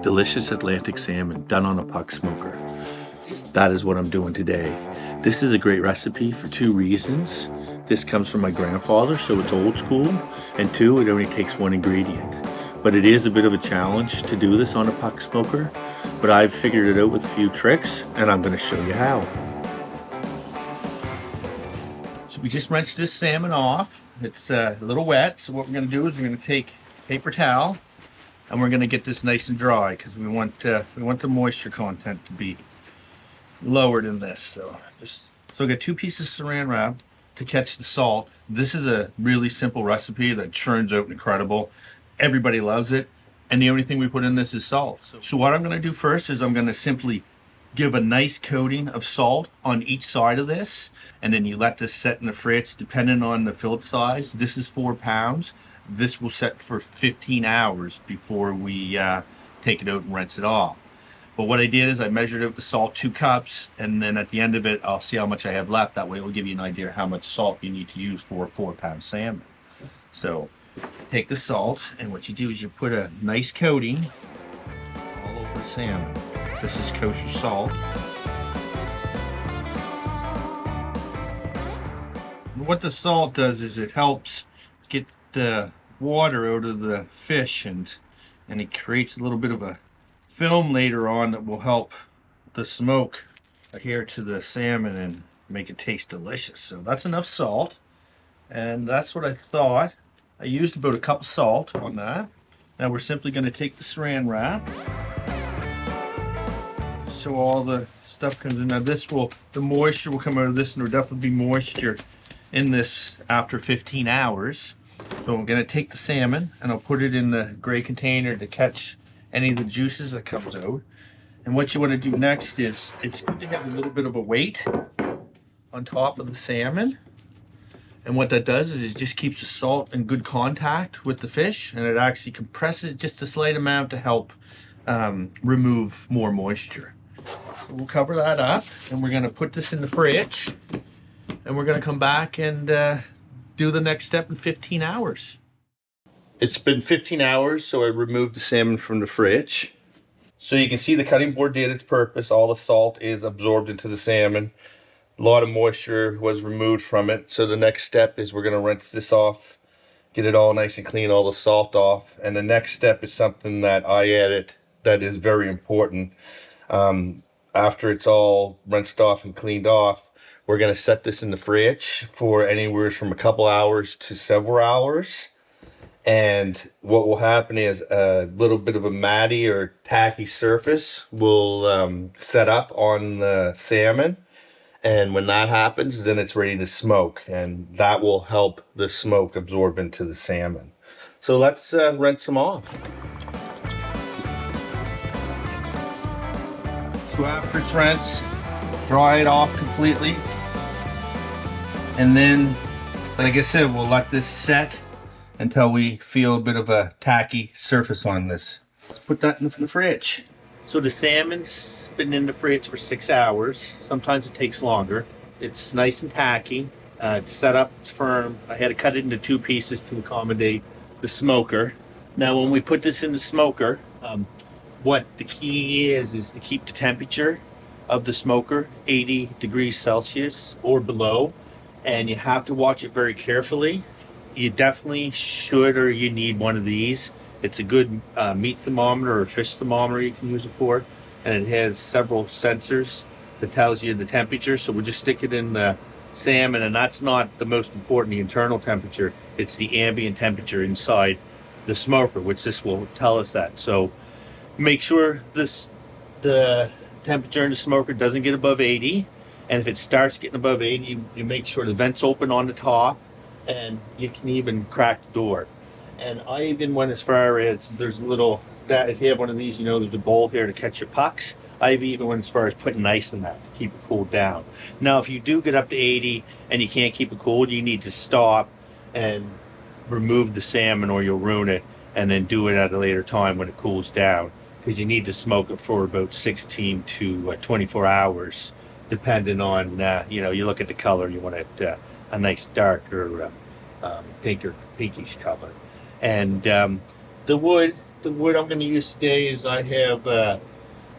delicious Atlantic salmon done on a puck smoker. That is what I'm doing today. This is a great recipe for two reasons. This comes from my grandfather, so it's old school, and two, it only takes one ingredient. But it is a bit of a challenge to do this on a puck smoker, but I've figured it out with a few tricks, and I'm going to show you how. So we just rinsed this salmon off. It's a little wet, so what we're going to do is we're going to take a paper towel, and we're going to get this nice and dry because we want the moisture content to be lowered in this. So I got 2 pieces of saran wrap to catch the salt. This is a really simple recipe that churns out incredible. Everybody loves it, and the only thing we put in this is salt. So what I'm going to do first is I'm going to simply give a nice coating of salt on each side of this, and then you let this set in the fridge. Depending on the fillet size, this is 4 pounds. This will set for 15 hours before we take it out and rinse it off. But what I did is I measured out the salt 2 cups, and then at the end of it I'll see how much I have left. That way it will give you an idea how much salt you need to use for a 4-pound salmon. So take the salt, and what you do is you put a nice coating all over the salmon. This is kosher salt. What the salt does is it helps get the water out of the fish, and it creates a little bit of a film later on that will help the smoke adhere to the salmon and make it taste delicious. So that's enough salt, and that's what I thought. I used about a cup of salt on that. Now we're simply going to take the saran wrap so all the stuff comes in. Now the moisture will come out of this, and there'll definitely be moisture in this after 15 hours. So I'm going to take the salmon and I'll put it in the gray container to catch any of the juices that comes out. And what you want to do next is it's good to have a little bit of a weight on top of the salmon. And what that does is it just keeps the salt in good contact with the fish, and it actually compresses just a slight amount to help remove more moisture. So we'll cover that up, and we're going to put this in the fridge, and we're going to come back and do the next step in 15 hours. It's been 15 hours, so I removed the salmon from the fridge. So you can see the cutting board did its purpose. All the salt is absorbed into the salmon. A lot of moisture was removed from it. So the next step is we're going to rinse this off, get it all nice and clean, all the salt off. And the next step is something that I added that is very important. After it's all rinsed off and cleaned off, we're going to set this in the fridge for anywhere from a couple hours to several hours. And what will happen is a little bit of a matty or tacky surface will set up on the salmon. And when that happens, then it's ready to smoke, and that will help the smoke absorb into the salmon. So let's rinse them off. So after it's rinsed, dry it off completely. And then, like I said, we'll let this set until we feel a bit of a tacky surface on this. Let's put that in the fridge. So the salmon's been in the fridge for 6 hours. Sometimes it takes longer. It's nice and tacky. It's set up, it's firm. I had to cut it into 2 pieces to accommodate the smoker. Now when we put this in the smoker, what the key is to keep the temperature of the smoker 80 degrees Celsius or below, and you have to watch it very carefully. You definitely should, or you need one of these. It's a good meat thermometer or fish thermometer you can use it for, and it has several sensors that tells you the temperature. So we'll just stick it in the salmon, and that's not the most important, the internal temperature. It's the ambient temperature inside the smoker, which this will tell us that. So make sure the temperature in the smoker doesn't get above 80, and if it starts getting above 80, you make sure the vents open on the top, and you can even crack the door. And I even went as far as there's a little, that if you have one of these, you know there's a bowl here to catch your pucks. I've even went as far as putting ice in that to keep it cooled down. Now if you do get up to 80 and you can't keep it cooled, you need to stop and remove the salmon or you'll ruin it, and then do it at a later time when it cools down, because you need to smoke it for about 16 to 24 hours depending on you look at the color. You want it a nice darker, pinker, pinkish color. And the wood The wood I'm going to use today is I have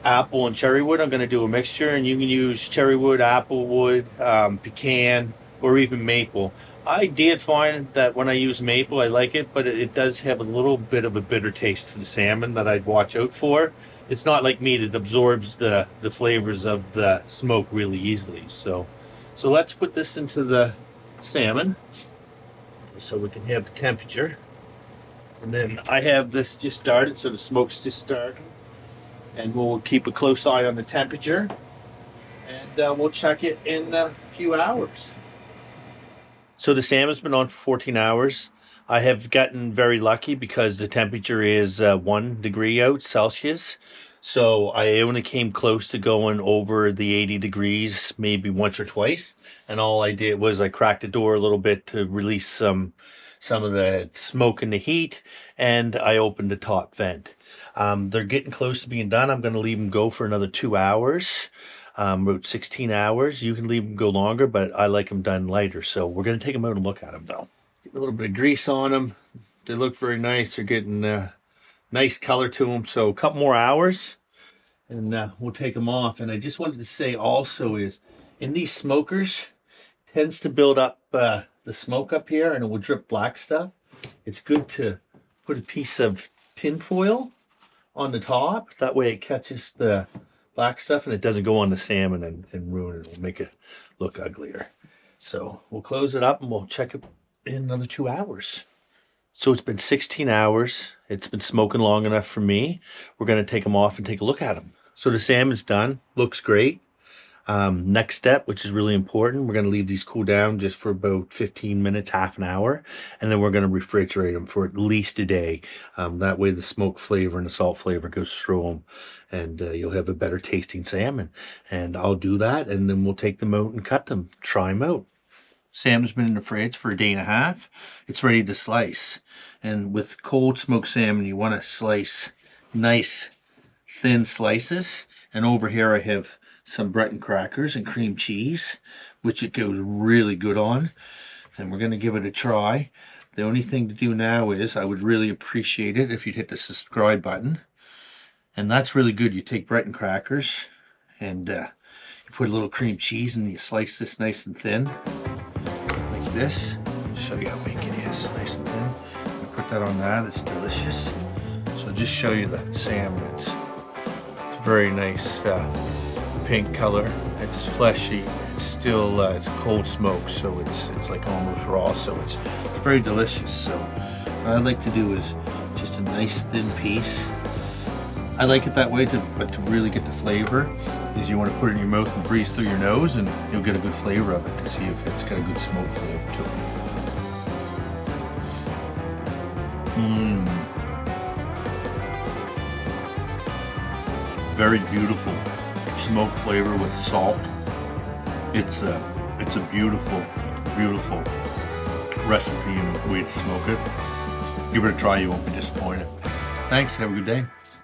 apple and cherry wood. I'm going to do a mixture, and you can use cherry wood, apple wood, pecan, or even maple. I did find that when I use maple, I like it, but it does have a little bit of a bitter taste to the salmon that I'd watch out for. It's not like meat; it absorbs the flavors of the smoke really easily. So let's put this into the salmon so we can have the temperature. And then I have this just started, so the smoke's just starting. And we'll keep a close eye on the temperature, and we'll check it in a few hours. So the salmon's been on for 14 hours. I have gotten very lucky because the temperature is 1 degree out Celsius. So I only came close to going over the 80 degrees maybe once or twice. And all I did was I cracked the door a little bit to release some of the smoke and the heat, and I opened the top vent. They're getting close to being done. I'm going to leave them go for another 2 hours. About 16 hours. You can leave them go longer, but I like them done lighter. So we're going to take them out and look at them though. Get a little bit of grease on them. They look very nice. They're getting nice color to them. So a couple more hours and we'll take them off. And I just wanted to say also is in these smokers, tends to build up the smoke up here and it will drip black stuff. It's good to put a piece of tin foil on the top. That way it catches the black stuff and it doesn't go on the salmon and ruin it. It'll make it look uglier. So we'll close it up and we'll check it in another 2 hours. So it's been 16 hours. It's been smoking long enough for me. We're going to take them off and take a look at them. So the salmon's done. Looks great. Next step, which is really important, we're going to leave these cool down just for about 15 minutes, half an hour, and then we're going to refrigerate them for at least a day. That way the smoke flavor and the salt flavor goes through them, and you'll have a better tasting salmon. And I'll do that, and then we'll take them out and cut them, try them out. Salmon's been in the fridge for a day and a half. It's ready to slice. And with cold smoked salmon, you want to slice nice thin slices. And over here I have some Breton crackers and cream cheese, which it goes really good on. And we're going to give it a try. The only thing to do now is I would really appreciate it if you'd hit the subscribe button. And that's really good. You take Breton crackers and you put a little cream cheese and you slice this nice and thin like this. I'll show you how big it is, nice and thin. You put that on that, it's delicious. So I'll just show you the salmon. It's very nice pink color. It's fleshy. It's still it's cold smoke, so it's like almost raw. So it's very delicious. So what I like to do is just a nice thin piece. I like it that way, but to really get the flavor, is you want to put it in your mouth and breathe through your nose, and you'll get a good flavor of it to see if it's got a good smoke flavor to it. Very beautiful smoke flavor with salt. It's a beautiful recipe and way to smoke it. Give it a try, you won't be disappointed. Thanks, have a good day.